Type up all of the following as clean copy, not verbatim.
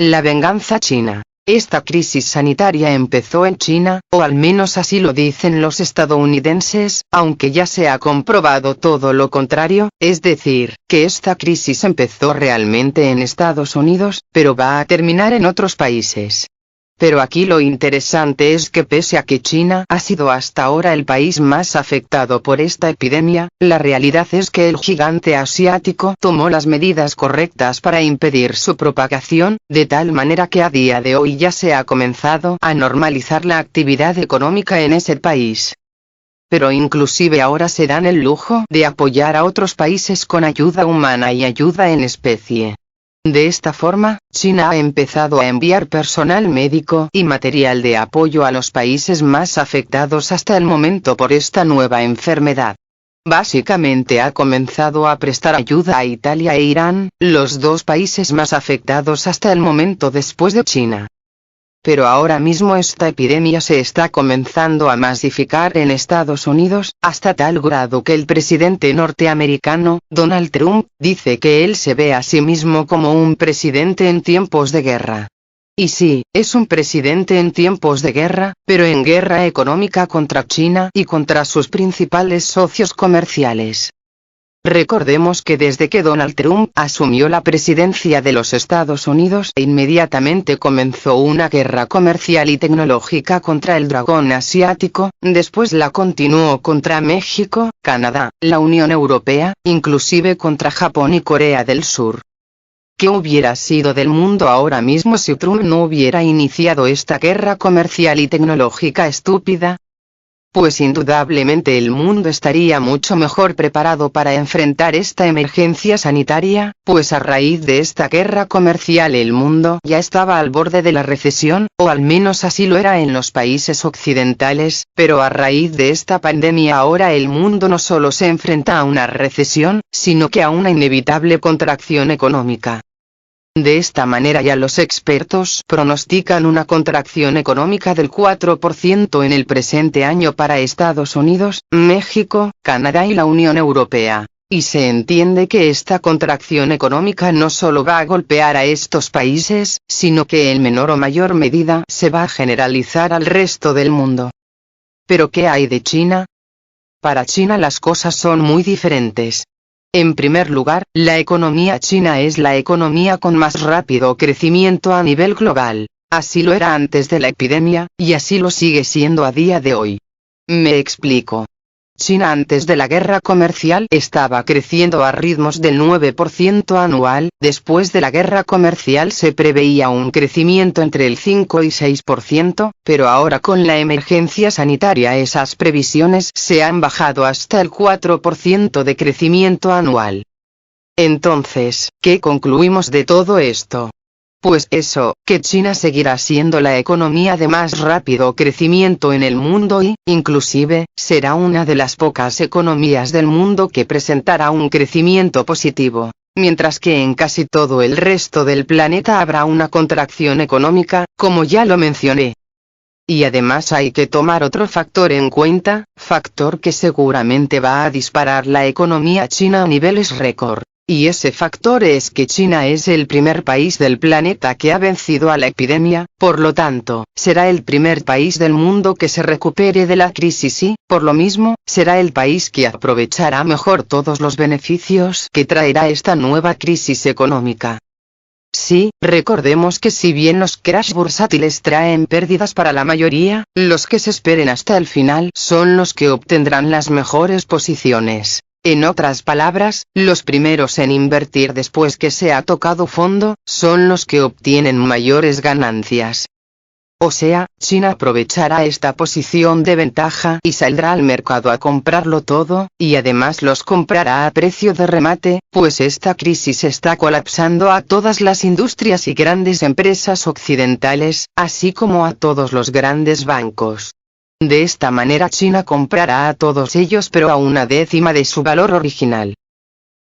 La venganza china. Esta crisis sanitaria empezó en China, o al menos así lo dicen los estadounidenses, aunque ya se ha comprobado todo lo contrario, es decir, que esta crisis empezó realmente en Estados Unidos, pero va a terminar en otros países. Pero aquí lo interesante es que pese a que China ha sido hasta ahora el país más afectado por esta epidemia, la realidad es que el gigante asiático tomó las medidas correctas para impedir su propagación, de tal manera que a día de hoy ya se ha comenzado a normalizar la actividad económica en ese país. Pero inclusive ahora se dan el lujo de apoyar a otros países con ayuda humana y ayuda en especie. De esta forma, China ha empezado a enviar personal médico y material de apoyo a los países más afectados hasta el momento por esta nueva enfermedad. Básicamente ha comenzado a prestar ayuda a Italia e Irán, los dos países más afectados hasta el momento después de China. Pero ahora mismo esta epidemia se está comenzando a masificar en Estados Unidos, hasta tal grado que el presidente norteamericano, Donald Trump, dice que él se ve a sí mismo como un presidente en tiempos de guerra. Y sí, es un presidente en tiempos de guerra, pero en guerra económica contra China y contra sus principales socios comerciales. Recordemos que desde que Donald Trump asumió la presidencia de los Estados Unidos, inmediatamente comenzó una guerra comercial y tecnológica contra el dragón asiático, después la continuó contra México, Canadá, la Unión Europea, inclusive contra Japón y Corea del Sur. ¿Qué hubiera sido del mundo ahora mismo si Trump no hubiera iniciado esta guerra comercial y tecnológica estúpida? Pues indudablemente el mundo estaría mucho mejor preparado para enfrentar esta emergencia sanitaria, pues a raíz de esta guerra comercial el mundo ya estaba al borde de la recesión, o al menos así lo era en los países occidentales, pero a raíz de esta pandemia ahora el mundo no solo se enfrenta a una recesión, sino que a una inevitable contracción económica. De esta manera ya los expertos pronostican una contracción económica del 4% en el presente año para Estados Unidos, México, Canadá y la Unión Europea. Y se entiende que esta contracción económica no solo va a golpear a estos países, sino que en menor o mayor medida se va a generalizar al resto del mundo. ¿Pero qué hay de China? Para China las cosas son muy diferentes. En primer lugar, la economía china es la economía con más rápido crecimiento a nivel global. Así lo era antes de la epidemia, y así lo sigue siendo a día de hoy. Me explico. China antes de la guerra comercial estaba creciendo a ritmos del 9% anual, después de la guerra comercial se preveía un crecimiento entre el 5 y 6%, pero ahora con la emergencia sanitaria esas previsiones se han bajado hasta el 4% de crecimiento anual. Entonces, ¿qué concluimos de todo esto? Pues eso, que China seguirá siendo la economía de más rápido crecimiento en el mundo y, inclusive, será una de las pocas economías del mundo que presentará un crecimiento positivo, mientras que en casi todo el resto del planeta habrá una contracción económica, como ya lo mencioné. Y además hay que tomar otro factor en cuenta, factor que seguramente va a disparar la economía china a niveles récord. Y ese factor es que China es el primer país del planeta que ha vencido a la epidemia, por lo tanto, será el primer país del mundo que se recupere de la crisis y, por lo mismo, será el país que aprovechará mejor todos los beneficios que traerá esta nueva crisis económica. Sí, recordemos que si bien los crash bursátiles traen pérdidas para la mayoría, los que se esperen hasta el final son los que obtendrán las mejores posiciones. En otras palabras, los primeros en invertir después que se ha tocado fondo, son los que obtienen mayores ganancias. O sea, China aprovechará esta posición de ventaja y saldrá al mercado a comprarlo todo, y además los comprará a precio de remate, pues esta crisis está colapsando a todas las industrias y grandes empresas occidentales, así como a todos los grandes bancos. De esta manera China comprará a todos ellos pero a una décima de su valor original.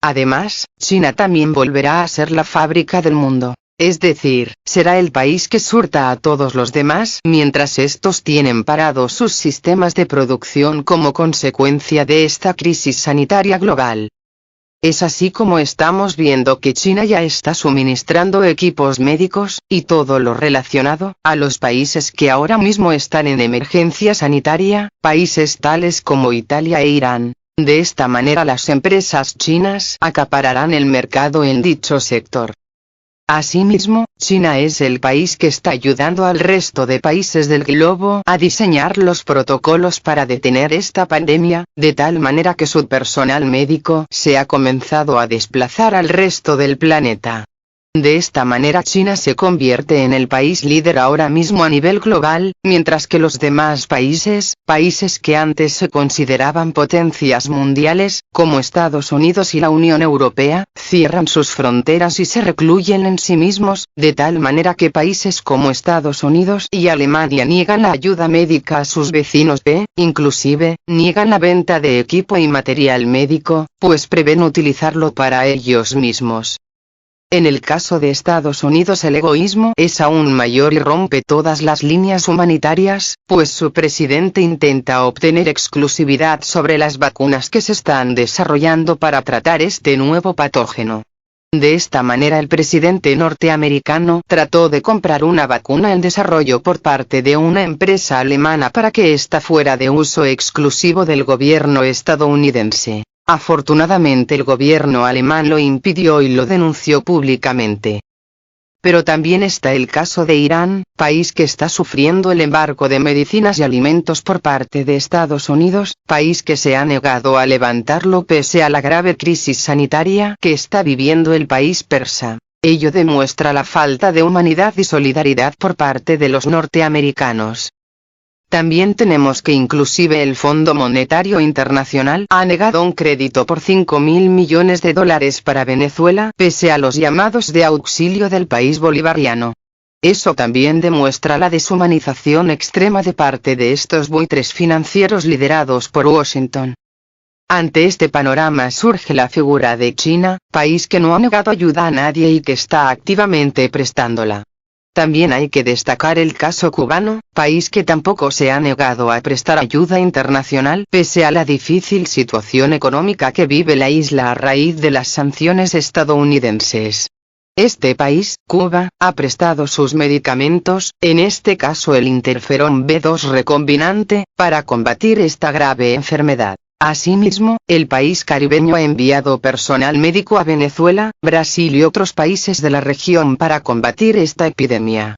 Además, China también volverá a ser la fábrica del mundo, es decir, será el país que surta a todos los demás mientras estos tienen parados sus sistemas de producción como consecuencia de esta crisis sanitaria global. Es así como estamos viendo que China ya está suministrando equipos médicos, y todo lo relacionado, a los países que ahora mismo están en emergencia sanitaria, países tales como Italia e Irán. De esta manera las empresas chinas acapararán el mercado en dicho sector. Asimismo, China es el país que está ayudando al resto de países del globo a diseñar los protocolos para detener esta pandemia, de tal manera que su personal médico se ha comenzado a desplazar al resto del planeta. De esta manera China se convierte en el país líder ahora mismo a nivel global, mientras que los demás países que antes se consideraban potencias mundiales, como Estados Unidos y la Unión Europea, cierran sus fronteras y se recluyen en sí mismos, de tal manera que países como Estados Unidos y Alemania niegan la ayuda médica a sus vecinos inclusive, niegan la venta de equipo y material médico, pues prevén utilizarlo para ellos mismos. En el caso de Estados Unidos el egoísmo es aún mayor y rompe todas las líneas humanitarias, pues su presidente intenta obtener exclusividad sobre las vacunas que se están desarrollando para tratar este nuevo patógeno. De esta manera el presidente norteamericano trató de comprar una vacuna en desarrollo por parte de una empresa alemana para que ésta fuera de uso exclusivo del gobierno estadounidense. Afortunadamente el gobierno alemán lo impidió y lo denunció públicamente. Pero también está el caso de Irán, país que está sufriendo el embargo de medicinas y alimentos por parte de Estados Unidos, país que se ha negado a levantarlo pese a la grave crisis sanitaria que está viviendo el país persa. Ello demuestra la falta de humanidad y solidaridad por parte de los norteamericanos. También tenemos que inclusive el Fondo Monetario Internacional ha negado un crédito por $5.000 millones para Venezuela, pese a los llamados de auxilio del país bolivariano. Eso también demuestra la deshumanización extrema de parte de estos buitres financieros liderados por Washington. Ante este panorama surge la figura de China, país que no ha negado ayuda a nadie y que está activamente prestándola. También hay que destacar el caso cubano, país que tampoco se ha negado a prestar ayuda internacional pese a la difícil situación económica que vive la isla a raíz de las sanciones estadounidenses. Este país, Cuba, ha prestado sus medicamentos, en este caso el interferón B2 recombinante, para combatir esta grave enfermedad. Asimismo, el país caribeño ha enviado personal médico a Venezuela, Brasil y otros países de la región para combatir esta epidemia.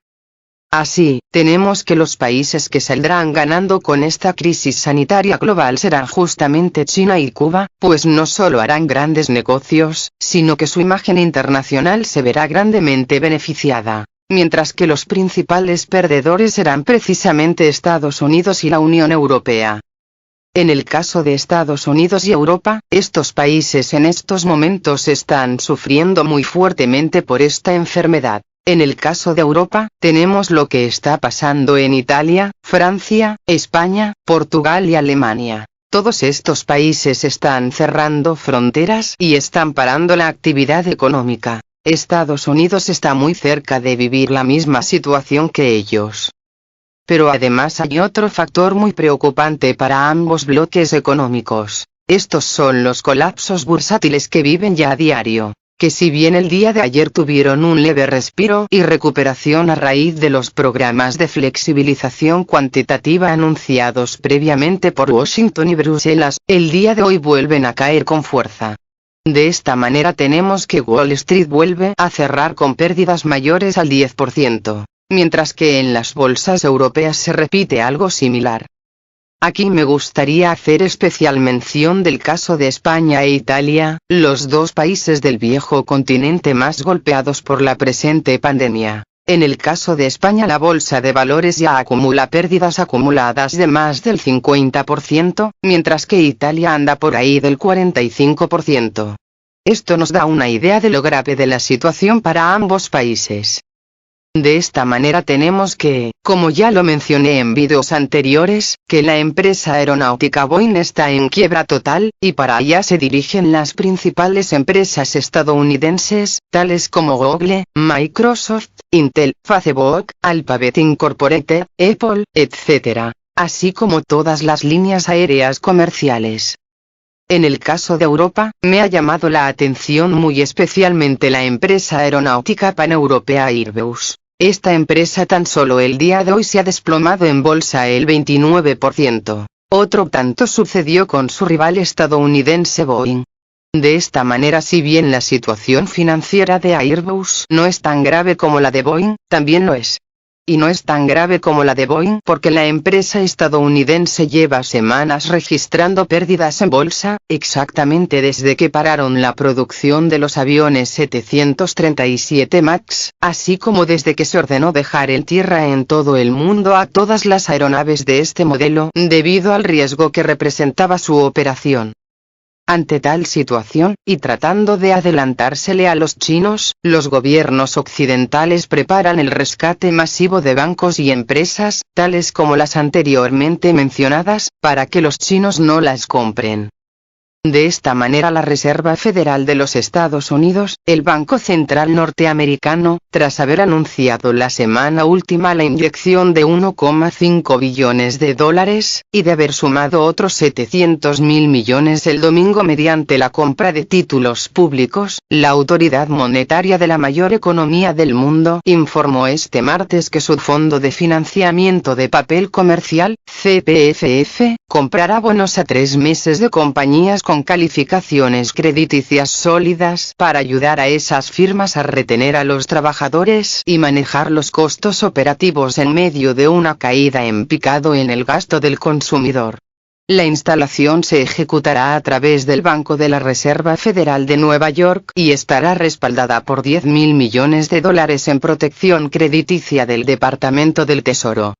Así, tenemos que los países que saldrán ganando con esta crisis sanitaria global serán justamente China y Cuba, pues no solo harán grandes negocios, sino que su imagen internacional se verá grandemente beneficiada. Mientras que los principales perdedores serán precisamente Estados Unidos y la Unión Europea. En el caso de Estados Unidos y Europa, estos países en estos momentos están sufriendo muy fuertemente por esta enfermedad. En el caso de Europa, tenemos lo que está pasando en Italia, Francia, España, Portugal y Alemania. Todos estos países están cerrando fronteras y están parando la actividad económica. Estados Unidos está muy cerca de vivir la misma situación que ellos. Pero además hay otro factor muy preocupante para ambos bloques económicos. Estos son los colapsos bursátiles que viven ya a diario, que si bien el día de ayer tuvieron un leve respiro y recuperación a raíz de los programas de flexibilización cuantitativa anunciados previamente por Washington y Bruselas, el día de hoy vuelven a caer con fuerza. De esta manera tenemos que Wall Street vuelve a cerrar con pérdidas mayores al 10%. Mientras que en las bolsas europeas se repite algo similar. Aquí me gustaría hacer especial mención del caso de España e Italia, los dos países del viejo continente más golpeados por la presente pandemia. En el caso de España la bolsa de valores ya acumula pérdidas acumuladas de más del 50%, mientras que Italia anda por ahí del 45%. Esto nos da una idea de lo grave de la situación para ambos países. De esta manera tenemos que, como ya lo mencioné en vídeos anteriores, que la empresa aeronáutica Boeing está en quiebra total, y para allá se dirigen las principales empresas estadounidenses, tales como Google, Microsoft, Intel, Facebook, Alphabet Incorporated, Apple, etc., así como todas las líneas aéreas comerciales. En el caso de Europa, me ha llamado la atención muy especialmente la empresa aeronáutica paneuropea Airbus. Esta empresa tan solo el día de hoy se ha desplomado en bolsa el 29%. Otro tanto sucedió con su rival estadounidense Boeing. De esta manera, si bien la situación financiera de Airbus no es tan grave como la de Boeing, también lo es. Y no es tan grave como la de Boeing porque la empresa estadounidense lleva semanas registrando pérdidas en bolsa, exactamente desde que pararon la producción de los aviones 737 MAX, así como desde que se ordenó dejar en tierra en todo el mundo a todas las aeronaves de este modelo, debido al riesgo que representaba su operación. Ante tal situación, y tratando de adelantársele a los chinos, los gobiernos occidentales preparan el rescate masivo de bancos y empresas, tales como las anteriormente mencionadas, para que los chinos no las compren. De esta manera la Reserva Federal de los Estados Unidos, el Banco Central norteamericano, tras haber anunciado la semana última la inyección de 1,5 billones de dólares, y de haber sumado otros 700.000 millones el domingo mediante la compra de títulos públicos, la autoridad monetaria de la mayor economía del mundo informó este martes que su Fondo de Financiamiento de Papel Comercial, CPFF, comprará bonos a 3 meses de compañías con calificaciones crediticias sólidas para ayudar a esas firmas a retener a los trabajadores y manejar los costos operativos en medio de una caída en picado en el gasto del consumidor. La instalación se ejecutará a través del Banco de la Reserva Federal de Nueva York y estará respaldada por 10.000 millones de dólares en protección crediticia del Departamento del Tesoro.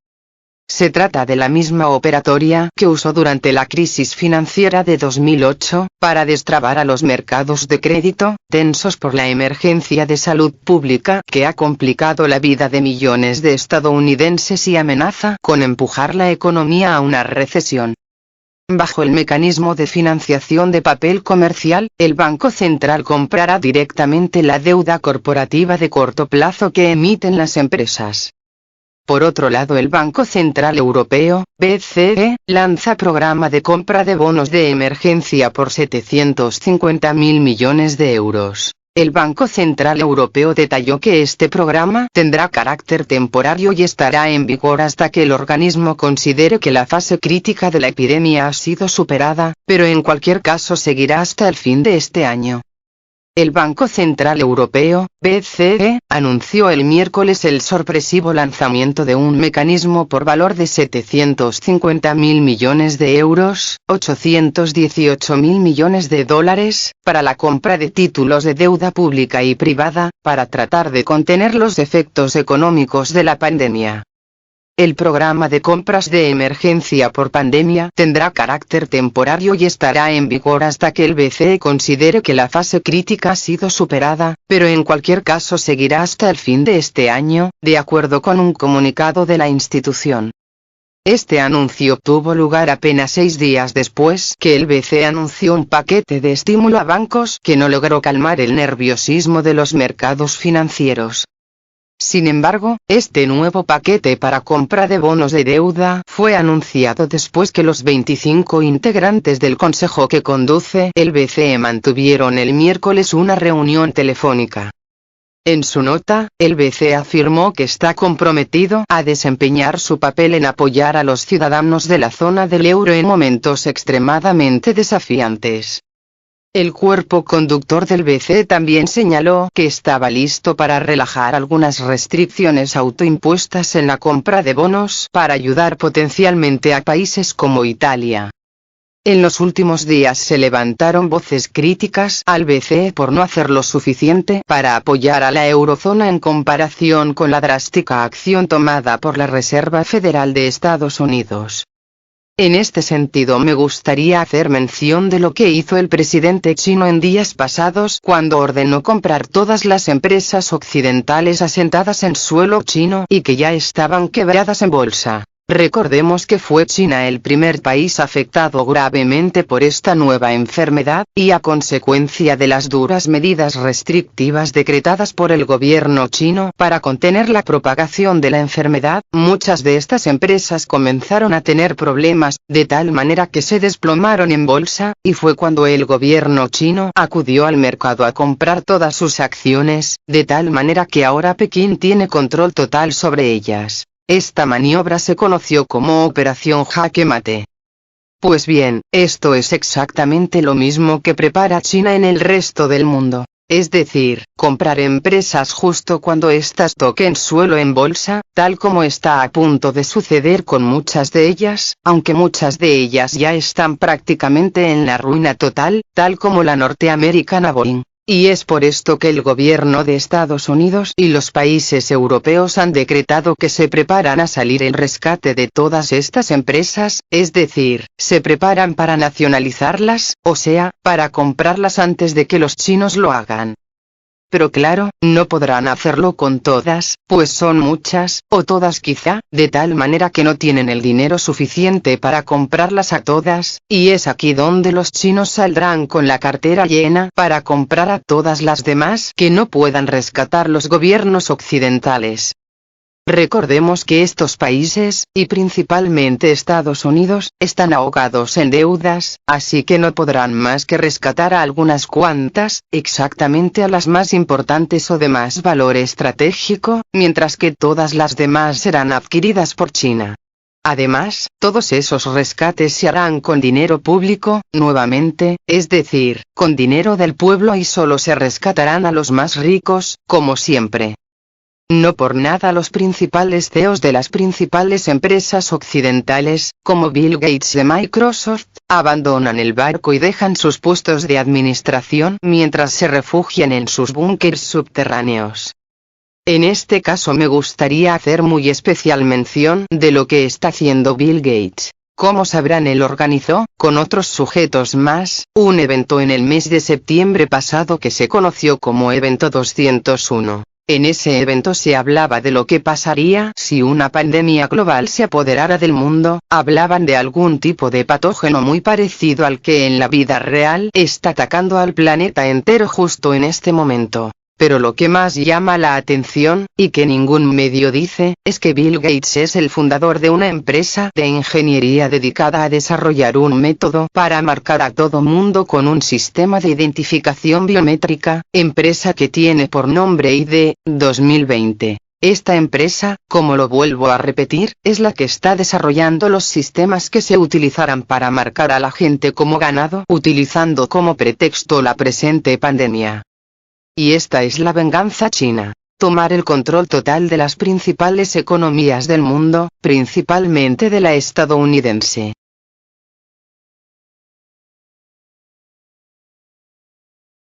Se trata de la misma operatoria que usó durante la crisis financiera de 2008, para destrabar a los mercados de crédito, tensos por la emergencia de salud pública que ha complicado la vida de millones de estadounidenses y amenaza con empujar la economía a una recesión. Bajo el mecanismo de financiación de papel comercial, el Banco Central comprará directamente la deuda corporativa de corto plazo que emiten las empresas. Por otro lado, el Banco Central Europeo, BCE, lanza programa de compra de bonos de emergencia por 750.000 millones de euros. El Banco Central Europeo detalló que este programa tendrá carácter temporario y estará en vigor hasta que el organismo considere que la fase crítica de la epidemia ha sido superada, pero en cualquier caso seguirá hasta el fin de este año. El Banco Central Europeo, BCE, anunció el miércoles el sorpresivo lanzamiento de un mecanismo por valor de 750.000 millones de euros, 818.000 millones de dólares, para la compra de títulos de deuda pública y privada, para tratar de contener los efectos económicos de la pandemia. El programa de compras de emergencia por pandemia tendrá carácter temporario y estará en vigor hasta que el BCE considere que la fase crítica ha sido superada, pero en cualquier caso seguirá hasta el fin de este año, de acuerdo con un comunicado de la institución. Este anuncio tuvo lugar apenas 6 días después que el BCE anunció un paquete de estímulo a bancos que no logró calmar el nerviosismo de los mercados financieros. Sin embargo, este nuevo paquete para compra de bonos de deuda fue anunciado después que los 25 integrantes del consejo que conduce el BCE mantuvieron el miércoles una reunión telefónica. En su nota, el BCE afirmó que está comprometido a desempeñar su papel en apoyar a los ciudadanos de la zona del euro en momentos extremadamente desafiantes. El cuerpo conductor del BCE también señaló que estaba listo para relajar algunas restricciones autoimpuestas en la compra de bonos para ayudar potencialmente a países como Italia. En los últimos días se levantaron voces críticas al BCE por no hacer lo suficiente para apoyar a la eurozona en comparación con la drástica acción tomada por la Reserva Federal de Estados Unidos. En este sentido me gustaría hacer mención de lo que hizo el presidente chino en días pasados cuando ordenó comprar todas las empresas occidentales asentadas en suelo chino y que ya estaban quebradas en bolsa. Recordemos que fue China el primer país afectado gravemente por esta nueva enfermedad, y a consecuencia de las duras medidas restrictivas decretadas por el gobierno chino para contener la propagación de la enfermedad, muchas de estas empresas comenzaron a tener problemas, de tal manera que se desplomaron en bolsa, y fue cuando el gobierno chino acudió al mercado a comprar todas sus acciones, de tal manera que ahora Pekín tiene control total sobre ellas. Esta maniobra se conoció como Operación Jaque Mate. Pues bien, esto es exactamente lo mismo que prepara China en el resto del mundo. Es decir, comprar empresas justo cuando éstas toquen suelo en bolsa, tal como está a punto de suceder con muchas de ellas, aunque muchas de ellas ya están prácticamente en la ruina total, tal como la norteamericana Boeing. Y es por esto que el gobierno de Estados Unidos y los países europeos han decretado que se preparan a salir en rescate de todas estas empresas, es decir, se preparan para nacionalizarlas, o sea, para comprarlas antes de que los chinos lo hagan. Pero claro, no podrán hacerlo con todas, pues son muchas, o todas quizá, de tal manera que no tienen el dinero suficiente para comprarlas a todas, y es aquí donde los chinos saldrán con la cartera llena para comprar a todas las demás que no puedan rescatar los gobiernos occidentales. Recordemos que estos países, y principalmente Estados Unidos, están ahogados en deudas, así que no podrán más que rescatar a algunas cuantas, exactamente a las más importantes o de más valor estratégico, mientras que todas las demás serán adquiridas por China. Además, todos esos rescates se harán con dinero público, nuevamente, es decir, con dinero del pueblo, y solo se rescatarán a los más ricos, como siempre. No por nada los principales CEOs de las principales empresas occidentales, como Bill Gates de Microsoft, abandonan el barco y dejan sus puestos de administración mientras se refugian en sus búnkers subterráneos. En este caso me gustaría hacer muy especial mención de lo que está haciendo Bill Gates. Como sabrán, él organizó, con otros sujetos más, un evento en el mes de septiembre pasado que se conoció como Evento 201. En ese evento se hablaba de lo que pasaría si una pandemia global se apoderara del mundo, hablaban de algún tipo de patógeno muy parecido al que en la vida real está atacando al planeta entero justo en este momento. Pero lo que más llama la atención, y que ningún medio dice, es que Bill Gates es el fundador de una empresa de ingeniería dedicada a desarrollar un método para marcar a todo mundo con un sistema de identificación biométrica, empresa que tiene por nombre ID 2020. Esta empresa, como lo vuelvo a repetir, es la que está desarrollando los sistemas que se utilizarán para marcar a la gente como ganado, utilizando como pretexto la presente pandemia. Y esta es la venganza china. Tomar el control total de las principales economías del mundo, principalmente de la estadounidense.